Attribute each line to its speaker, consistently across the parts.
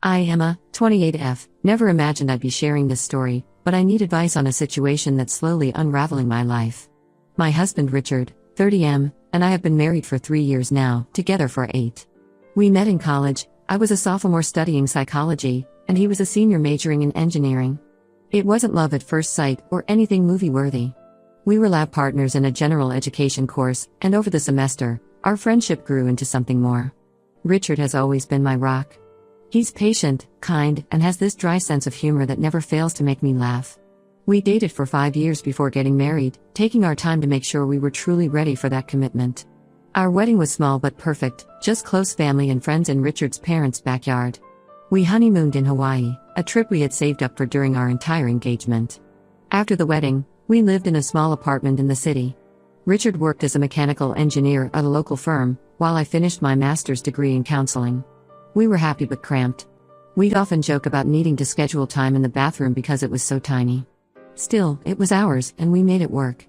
Speaker 1: I am a 28F. Never imagined I'd be sharing this story, but I need advice on a situation that's slowly unraveling my life. My husband Richard, 30M, and I have been married for 3 years now, together for 8. We met in college. I was a sophomore studying psychology, and he was a senior majoring in engineering. It wasn't love at first sight or anything movie-worthy. We were lab partners in a general education course, and over the semester, our friendship grew into something more. Richard has always been my rock. He's patient, kind, and has this dry sense of humor that never fails to make me laugh. We dated for 5 years before getting married, taking our time to make sure we were truly ready for that commitment. Our wedding was small but perfect, just close family and friends in Richard's parents' backyard. We honeymooned in Hawaii, a trip we had saved up for during our entire engagement. After the wedding, we lived in a small apartment in the city. Richard worked as a mechanical engineer at a local firm, while I finished my master's degree in counseling. We were happy but cramped. We'd often joke about needing to schedule time in the bathroom because it was so tiny. Still, it was ours, and we made it work.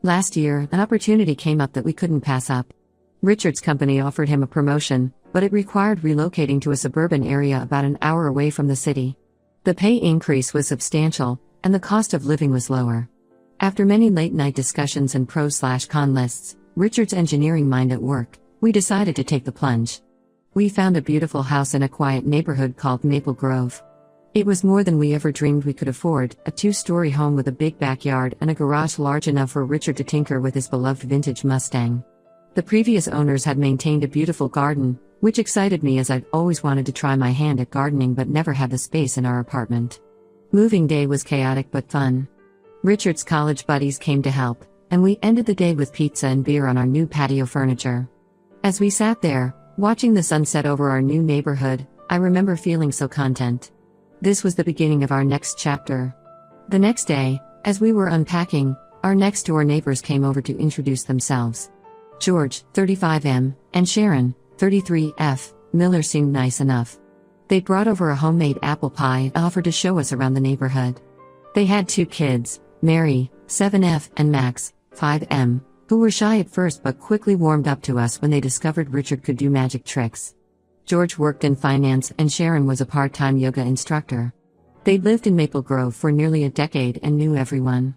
Speaker 1: Last year, an opportunity came up that we couldn't pass up. Richard's company offered him a promotion, but it required relocating to a suburban area about an hour away from the city. The pay increase was substantial, and the cost of living was lower. After many late-night discussions and pros/con lists, Richard's engineering mind at work, we decided to take the plunge. We found a beautiful house in a quiet neighborhood called Maple Grove. It was more than we ever dreamed we could afford, a 2-story home with a big backyard and a garage large enough for Richard to tinker with his beloved vintage Mustang. The previous owners had maintained a beautiful garden, which excited me as I'd always wanted to try my hand at gardening but never had the space in our apartment. Moving day was chaotic but fun. Richard's college buddies came to help, and we ended the day with pizza and beer on our new patio furniture. As we sat there, watching the sunset over our new neighborhood, I remember feeling so content. This was the beginning of our next chapter. The next day, as we were unpacking, our next-door neighbors came over to introduce themselves. George, 35M, and Sharon, 33F, Miller seemed nice enough. They brought over a homemade apple pie and offered to show us around the neighborhood. They had 2 kids, Mary, 7F, and Max, 5M, who were shy at first but quickly warmed up to us when they discovered Richard could do magic tricks. George worked in finance and Sharon was a part-time yoga instructor. They'd lived in Maple Grove for nearly a decade and knew everyone.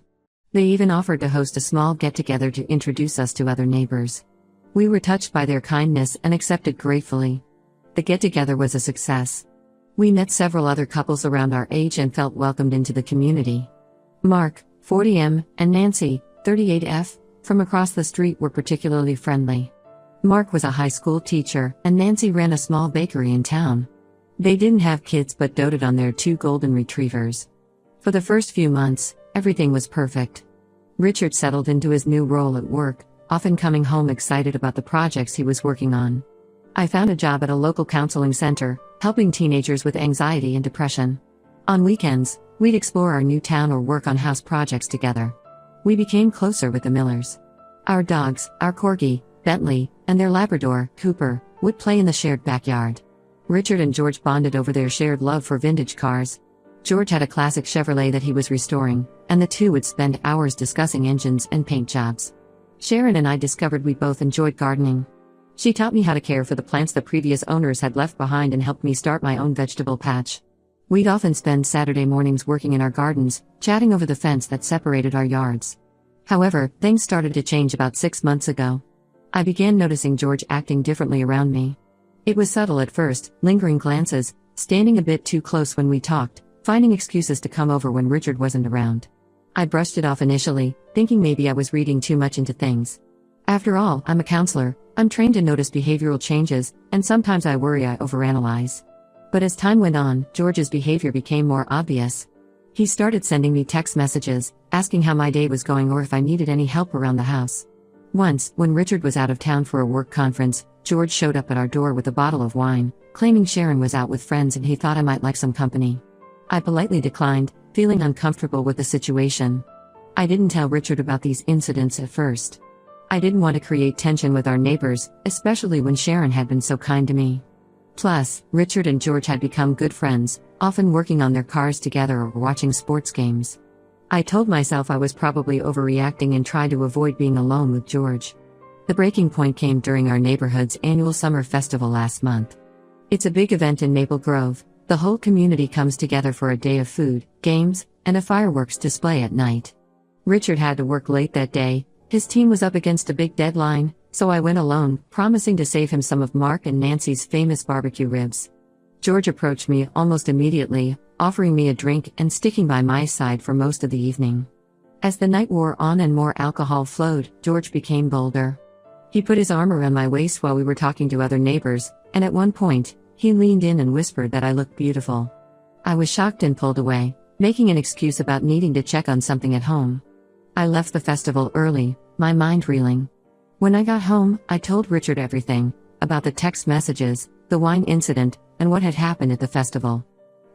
Speaker 1: They even offered to host a small get-together to introduce us to other neighbors. We were touched by their kindness and accepted gratefully. The get-together was a success. We met several other couples around our age and felt welcomed into the community. Mark, 40M, and Nancy, 38F, from across the street were particularly friendly. Mark was a high school teacher, and Nancy ran a small bakery in town. They didn't have kids but doted on their 2 golden retrievers. For the first few months, everything was perfect. Richard settled into his new role at work, often coming home excited about the projects he was working on. I found a job at a local counseling center, helping teenagers with anxiety and depression. On weekends, we'd explore our new town or work on house projects together. We became closer with the Millers. Our dogs, our corgi, Bentley, and their Labrador, Cooper, would play in the shared backyard. Richard and George bonded over their shared love for vintage cars. George had a classic Chevrolet that he was restoring, and the two would spend hours discussing engines and paint jobs. Sharon and I discovered we both enjoyed gardening. She taught me how to care for the plants the previous owners had left behind and helped me start my own vegetable patch. We'd often spend Saturday mornings working in our gardens, chatting over the fence that separated our yards. However, things started to change about 6 months ago. I began noticing George acting differently around me. It was subtle at first, lingering glances, standing a bit too close when we talked, finding excuses to come over when Richard wasn't around. I brushed it off initially, thinking maybe I was reading too much into things. After all, I'm a counselor, I'm trained to notice behavioral changes, and sometimes I worry I overanalyze. But as time went on, George's behavior became more obvious. He started sending me text messages, asking how my day was going or if I needed any help around the house. Once, when Richard was out of town for a work conference, George showed up at our door with a bottle of wine, claiming Sharon was out with friends and he thought I might like some company. I politely declined, feeling uncomfortable with the situation. I didn't tell Richard about these incidents at first. I didn't want to create tension with our neighbors, especially when Sharon had been so kind to me. Plus, Richard and George had become good friends, often working on their cars together or watching sports games. I told myself I was probably overreacting and tried to avoid being alone with George. The breaking point came during our neighborhood's annual summer festival last month. It's a big event in Maple Grove, The whole community comes together for a day of food, games, and a fireworks display at night. Richard had to work late that day. His team was up against a big deadline, so I went alone, promising to save him some of Mark and Nancy's famous barbecue ribs. George approached me almost immediately, offering me a drink and sticking by my side for most of the evening. As the night wore on and more alcohol flowed, George became bolder. He put his arm around my waist while we were talking to other neighbors, and at one point, he leaned in and whispered that I looked beautiful. I was shocked and pulled away, making an excuse about needing to check on something at home. I left the festival early, my mind reeling. When I got home, I told Richard everything, about the text messages, the wine incident, and what had happened at the festival.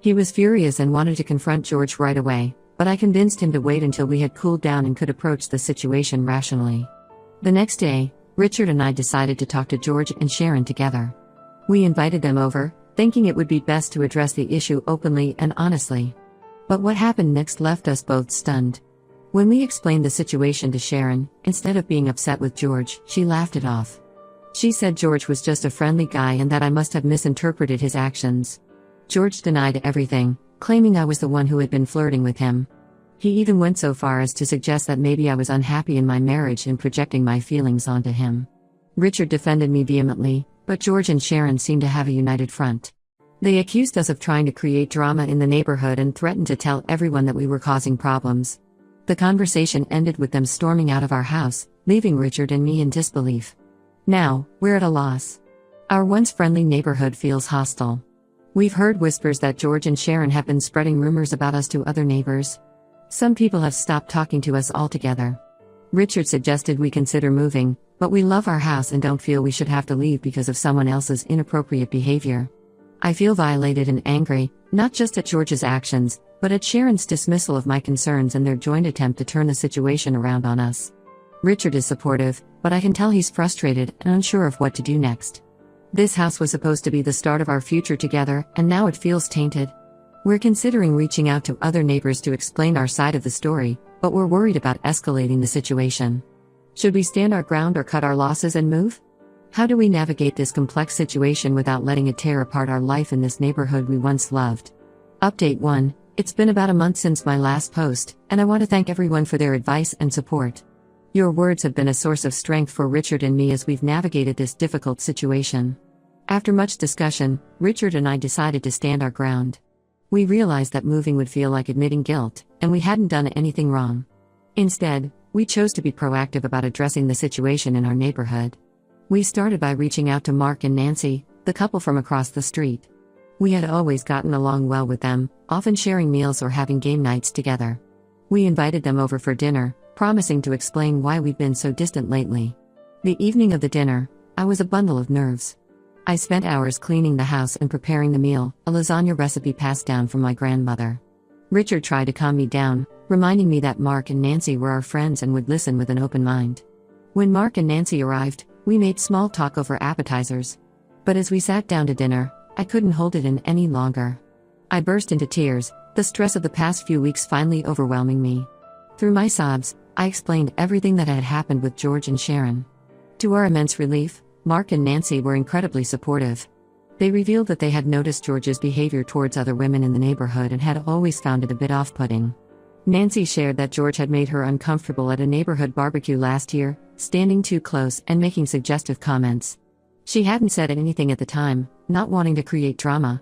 Speaker 1: He was furious and wanted to confront George right away, but I convinced him to wait until we had cooled down and could approach the situation rationally. The next day, Richard and I decided to talk to George and Sharon together. We invited them over, thinking it would be best to address the issue openly and honestly. But what happened next left us both stunned. When we explained the situation to Sharon, instead of being upset with George, she laughed it off. She said George was just a friendly guy and that I must have misinterpreted his actions. George denied everything, claiming I was the one who had been flirting with him. He even went so far as to suggest that maybe I was unhappy in my marriage and projecting my feelings onto him. Richard defended me vehemently, but George and Sharon seemed to have a united front. They accused us of trying to create drama in the neighborhood and threatened to tell everyone that we were causing problems. The conversation ended with them storming out of our house, leaving Richard and me in disbelief. Now, we're at a loss. Our once friendly neighborhood feels hostile. We've heard whispers that George and Sharon have been spreading rumors about us to other neighbors. Some people have stopped talking to us altogether. Richard suggested we consider moving, but we love our house and don't feel we should have to leave because of someone else's inappropriate behavior. I feel violated and angry, not just at George's actions, but at Sharon's dismissal of my concerns and their joint attempt to turn the situation around on us. Richard is supportive, but I can tell he's frustrated and unsure of what to do next. This house was supposed to be the start of our future together, and now it feels tainted. We're considering reaching out to other neighbors to explain our side of the story, but we're worried about escalating the situation. Should we stand our ground or cut our losses and move? How do we navigate this complex situation without letting it tear apart our life in this neighborhood we once loved? Update 1. It's been about a month since my last post, and I want to thank everyone for their advice and support. Your words have been a source of strength for Richard and me as we've navigated this difficult situation. After much discussion, Richard and I decided to stand our ground. We realized that moving would feel like admitting guilt, and we hadn't done anything wrong. Instead, we chose to be proactive about addressing the situation in our neighborhood. We started by reaching out to Mark and Nancy, the couple from across the street. We had always gotten along well with them, often sharing meals or having game nights together. We invited them over for dinner, promising to explain why we'd been so distant lately. The evening of the dinner, I was a bundle of nerves. I spent hours cleaning the house and preparing the meal, a lasagna recipe passed down from my grandmother. Richard tried to calm me down, reminding me that Mark and Nancy were our friends and would listen with an open mind. When Mark and Nancy arrived, we made small talk over appetizers. But as we sat down to dinner, I couldn't hold it in any longer. I burst into tears, the stress of the past few weeks finally overwhelming me. Through my sobs, I explained everything that had happened with George and Sharon. To our immense relief, Mark and Nancy were incredibly supportive. They revealed that they had noticed George's behavior towards other women in the neighborhood and had always found it a bit off-putting. Nancy shared that George had made her uncomfortable at a neighborhood barbecue last year, standing too close and making suggestive comments. She hadn't said anything at the time, not wanting to create drama.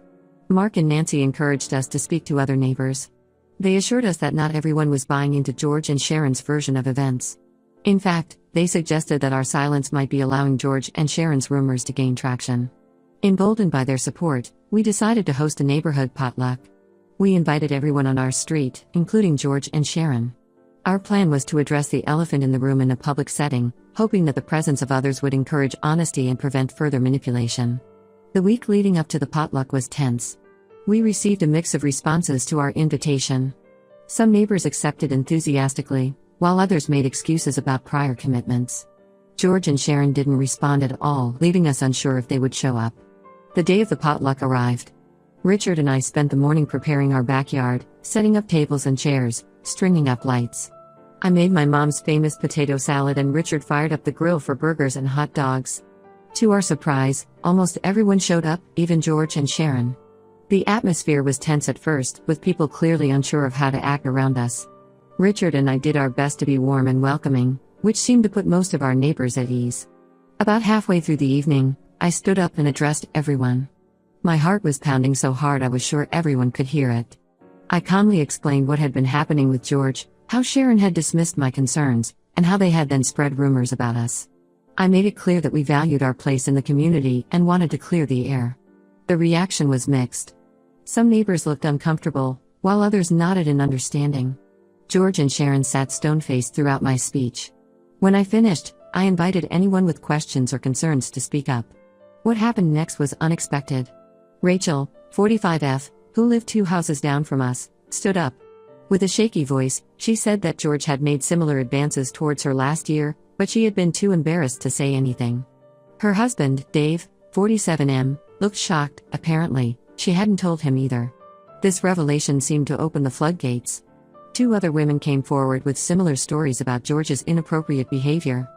Speaker 1: Mark and Nancy encouraged us to speak to other neighbors. They assured us that not everyone was buying into George and Sharon's version of events. In fact, they suggested that our silence might be allowing George and Sharon's rumors to gain traction. Emboldened by their support, we decided to host a neighborhood potluck. We invited everyone on our street, including George and Sharon. Our plan was to address the elephant in the room in a public setting, hoping that the presence of others would encourage honesty and prevent further manipulation. The week leading up to the potluck was tense. We received a mix of responses to our invitation. Some neighbors accepted enthusiastically, while others made excuses about prior commitments. George and Sharon didn't respond at all, leaving us unsure if they would show up. The day of the potluck arrived. Richard and I spent the morning preparing our backyard, setting up tables and chairs, stringing up lights. I made my mom's famous potato salad and Richard fired up the grill for burgers and hot dogs. To our surprise, almost everyone showed up, even George and Sharon. The atmosphere was tense at first, with people clearly unsure of how to act around us. Richard and I did our best to be warm and welcoming, which seemed to put most of our neighbors at ease. About halfway through the evening, I stood up and addressed everyone. My heart was pounding so hard I was sure everyone could hear it. I calmly explained what had been happening with George, how Sharon had dismissed my concerns, and how they had then spread rumors about us. I made it clear that we valued our place in the community and wanted to clear the air. The reaction was mixed. Some neighbors looked uncomfortable, while others nodded in understanding. George and Sharon sat stone-faced throughout my speech. When I finished, I invited anyone with questions or concerns to speak up. What happened next was unexpected. Rachel, 45F, who lived 2 houses down from us, stood up. With a shaky voice, she said that George had made similar advances towards her last year, but she had been too embarrassed to say anything. Her husband, Dave, 47M, looked shocked. Apparently, she hadn't told him either. This revelation seemed to open the floodgates. 2 other women came forward with similar stories about George's inappropriate behavior.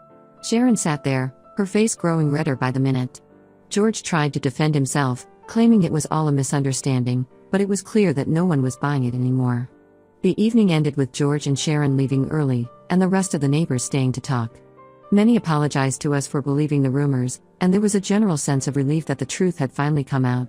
Speaker 1: Sharon sat there, her face growing redder by the minute. George tried to defend himself, claiming it was all a misunderstanding, but it was clear that no one was buying it anymore. The evening ended with George and Sharon leaving early, and the rest of the neighbors staying to talk. Many apologized to us for believing the rumors, and there was a general sense of relief that the truth had finally come out.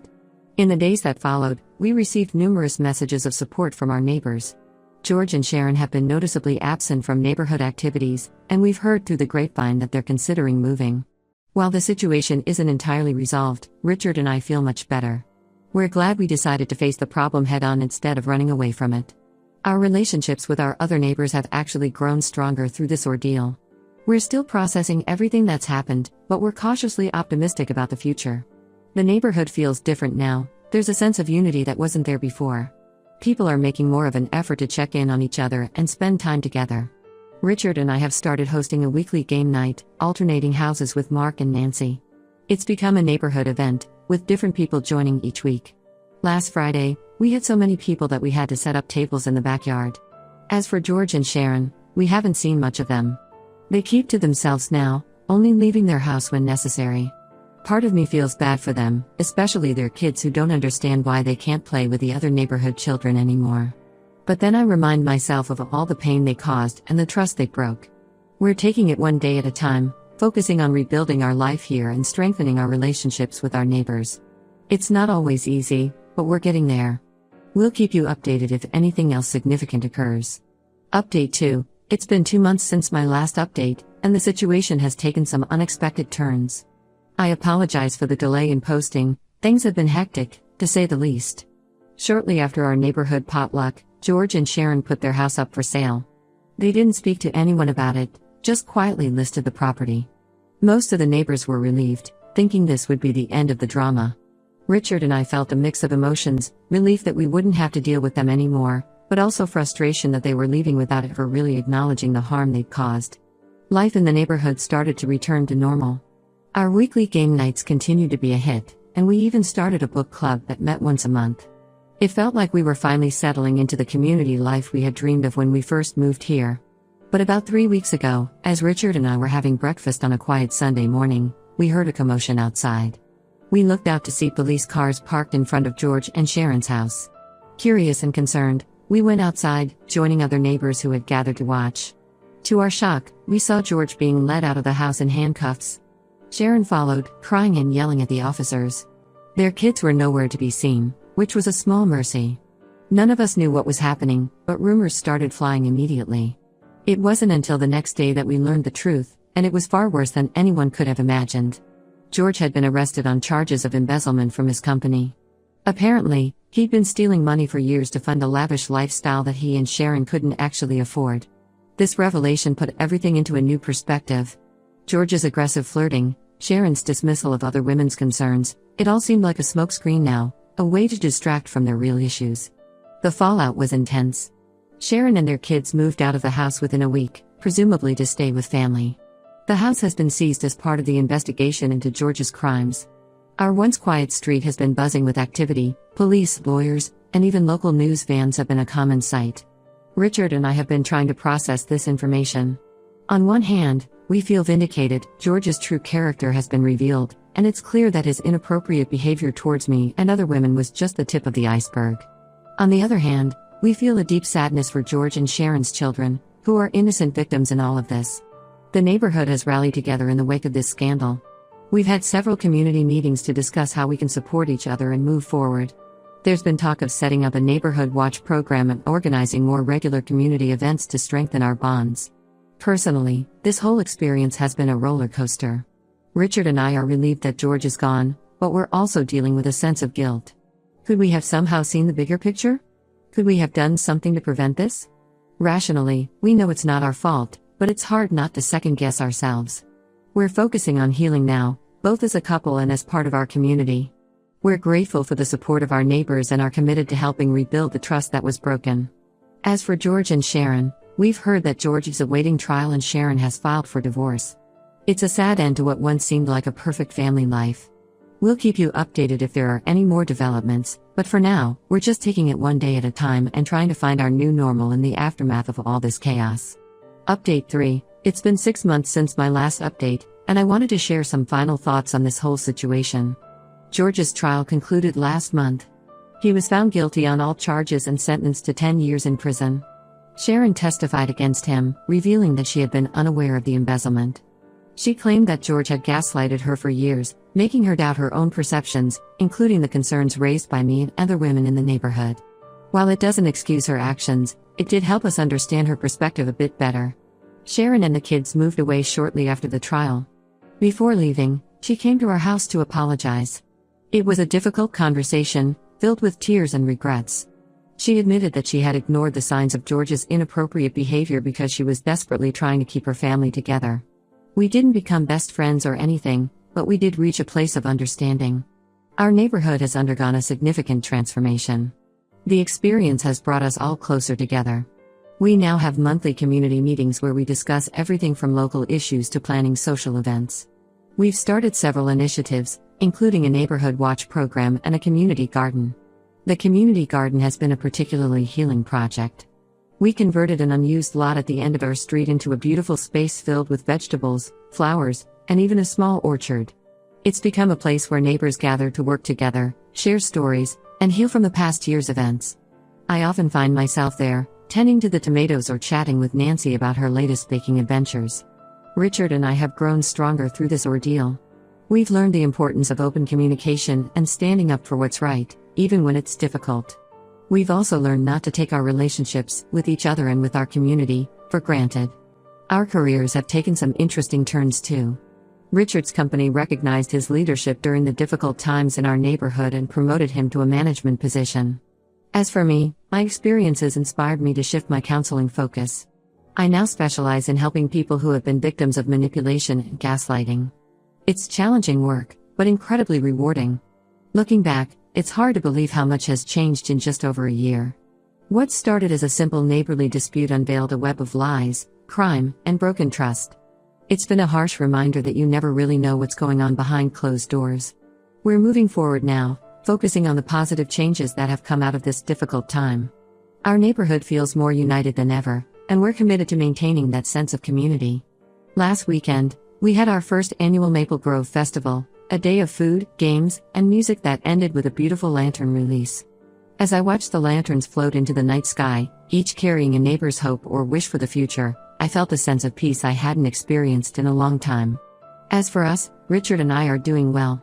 Speaker 1: In the days that followed, we received numerous messages of support from our neighbors. George and Sharon have been noticeably absent from neighborhood activities, and we've heard through the grapevine that they're considering moving. While the situation isn't entirely resolved, Richard and I feel much better. We're glad we decided to face the problem head-on instead of running away from it. Our relationships with our other neighbors have actually grown stronger through this ordeal. We're still processing everything that's happened, but we're cautiously optimistic about the future. The neighborhood feels different now. There's a sense of unity that wasn't there before. People are making more of an effort to check in on each other and spend time together. Richard and I have started hosting a weekly game night, alternating houses with Mark and Nancy. It's become a neighborhood event, with different people joining each week. Last Friday, we had so many people that we had to set up tables in the backyard. As for George and Sharon, we haven't seen much of them. They keep to themselves now, only leaving their house when necessary. Part of me feels bad for them, especially their kids who don't understand why they can't play with the other neighborhood children anymore. But then I remind myself of all the pain they caused and the trust they broke. We're taking it one day at a time, focusing on rebuilding our life here and strengthening our relationships with our neighbors. It's not always easy, but we're getting there. We'll keep you updated if anything else significant occurs. Update 2. It's been 2 months since my last update, and the situation has taken some unexpected turns. I apologize for the delay in posting. Things have been hectic, to say the least. Shortly after our neighborhood potluck, George and Sharon put their house up for sale. They didn't speak to anyone about it, just quietly listed the property. Most of the neighbors were relieved, thinking this would be the end of the drama. Richard and I felt a mix of emotions, relief that we wouldn't have to deal with them anymore, but also frustration that they were leaving without ever really acknowledging the harm they'd caused. Life in the neighborhood started to return to normal. Our weekly game nights continued to be a hit, and we even started a book club that met once a month. It felt like we were finally settling into the community life we had dreamed of when we first moved here. But about 3 weeks ago, as Richard and I were having breakfast on a quiet Sunday morning, we heard a commotion outside. We looked out to see police cars parked in front of George and Sharon's house. Curious and concerned, we went outside, joining other neighbors who had gathered to watch. To our shock, we saw George being led out of the house in handcuffs. Sharon followed, crying and yelling at the officers. Their kids were nowhere to be seen, which was a small mercy. None of us knew what was happening, but rumors started flying immediately. It wasn't until the next day that we learned the truth, and it was far worse than anyone could have imagined. George had been arrested on charges of embezzlement from his company. Apparently, he'd been stealing money for years to fund a lavish lifestyle that he and Sharon couldn't actually afford. This revelation put everything into a new perspective. George's aggressive flirting, Sharon's dismissal of other women's concerns, it all seemed like a smokescreen now, a way to distract from their real issues. The fallout was intense. Sharon and their kids moved out of the house within a week, presumably to stay with family. The house has been seized as part of the investigation into George's crimes. Our once quiet street has been buzzing with activity. Police, lawyers, and even local news vans have been a common sight. Richard and I have been trying to process this information. On one hand, we feel vindicated. George's true character has been revealed, and it's clear that his inappropriate behavior towards me and other women was just the tip of the iceberg. On the other hand, we feel a deep sadness for George and Sharon's children, who are innocent victims in all of this. The neighborhood has rallied together in the wake of this scandal. We've had several community meetings to discuss how we can support each other and move forward. There's been talk of setting up a neighborhood watch program and organizing more regular community events to strengthen our bonds. Personally, this whole experience has been a roller coaster. Richard and I are relieved that George is gone, but we're also dealing with a sense of guilt. Could we have somehow seen the bigger picture? Could we have done something to prevent this? Rationally, we know it's not our fault, but it's hard not to second-guess ourselves. We're focusing on healing now, both as a couple and as part of our community. We're grateful for the support of our neighbors and are committed to helping rebuild the trust that was broken. As for George and Sharon, we've heard that George is awaiting trial and Sharon has filed for divorce. It's a sad end to what once seemed like a perfect family life. We'll keep you updated if there are any more developments, but for now, we're just taking it one day at a time and trying to find our new normal in the aftermath of all this chaos. Update 3. It's been 6 months since my last update, and I wanted to share some final thoughts on this whole situation. George's trial concluded last month. He was found guilty on all charges and sentenced to 10 years in prison. Sharon testified against him, revealing that she had been unaware of the embezzlement. She claimed that George had gaslighted her for years, making her doubt her own perceptions, including the concerns raised by me and other women in the neighborhood. While it doesn't excuse her actions, it did help us understand her perspective a bit better. Sharon and the kids moved away shortly after the trial. Before leaving, she came to our house to apologize. It was a difficult conversation, filled with tears and regrets. She admitted that she had ignored the signs of George's inappropriate behavior because she was desperately trying to keep her family together. We didn't become best friends or anything, but we did reach a place of understanding. Our neighborhood has undergone a significant transformation. The experience has brought us all closer together. We now have monthly community meetings where we discuss everything from local issues to planning social events. We've started several initiatives, including a neighborhood watch program and a community garden. The community garden has been a particularly healing project. We converted an unused lot at the end of our street into a beautiful space filled with vegetables, flowers, and even a small orchard. It's become a place where neighbors gather to work together, share stories, and heal from the past year's events. I often find myself there, tending to the tomatoes or chatting with Nancy about her latest baking adventures. Richard and I have grown stronger through this ordeal. We've learned the importance of open communication and standing up for what's right, even when it's difficult. We've also learned not to take our relationships, with each other and with our community, for granted. Our careers have taken some interesting turns too. Richard's company recognized his leadership during the difficult times in our neighborhood and promoted him to a management position. As for me, my experiences inspired me to shift my counseling focus. I now specialize in helping people who have been victims of manipulation and gaslighting. It's challenging work, but incredibly rewarding. Looking back, it's hard to believe how much has changed in just over a year. What started as a simple neighborly dispute unveiled a web of lies, crime, and broken trust. It's been a harsh reminder that you never really know what's going on behind closed doors. We're moving forward now, focusing on the positive changes that have come out of this difficult time. Our neighborhood feels more united than ever, and we're committed to maintaining that sense of community. Last weekend, we had our first annual Maple Grove Festival, a day of food, games, and music that ended with a beautiful lantern release. As I watched the lanterns float into the night sky, each carrying a neighbor's hope or wish for the future, I felt a sense of peace I hadn't experienced in a long time. As for us, Richard and I are doing well.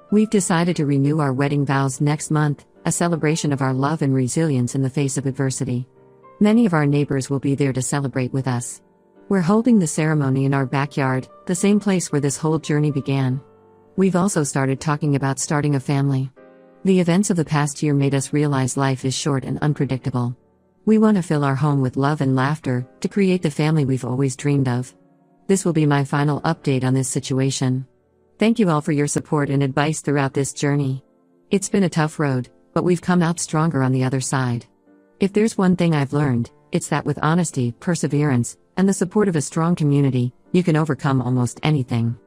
Speaker 1: We've decided to renew our wedding vows next month, a celebration of our love and resilience in the face of adversity. Many of our neighbors will be there to celebrate with us. We're holding the ceremony in our backyard, the same place where this whole journey began. We've also started talking about starting a family. The events of the past year made us realize life is short and unpredictable. We want to fill our home with love and laughter, to create the family we've always dreamed of. This will be my final update on this situation. Thank you all for your support and advice throughout this journey. It's been a tough road, but we've come out stronger on the other side. If there's one thing I've learned, it's that with honesty, perseverance, and the support of a strong community, you can overcome almost anything.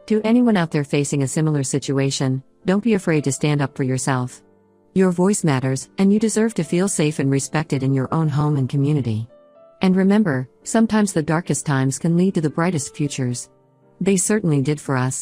Speaker 1: To anyone out there facing a similar situation, don't be afraid to stand up for yourself. Your voice matters, and you deserve to feel safe and respected in your own home and community. And remember, sometimes the darkest times can lead to the brightest futures. They certainly did for us.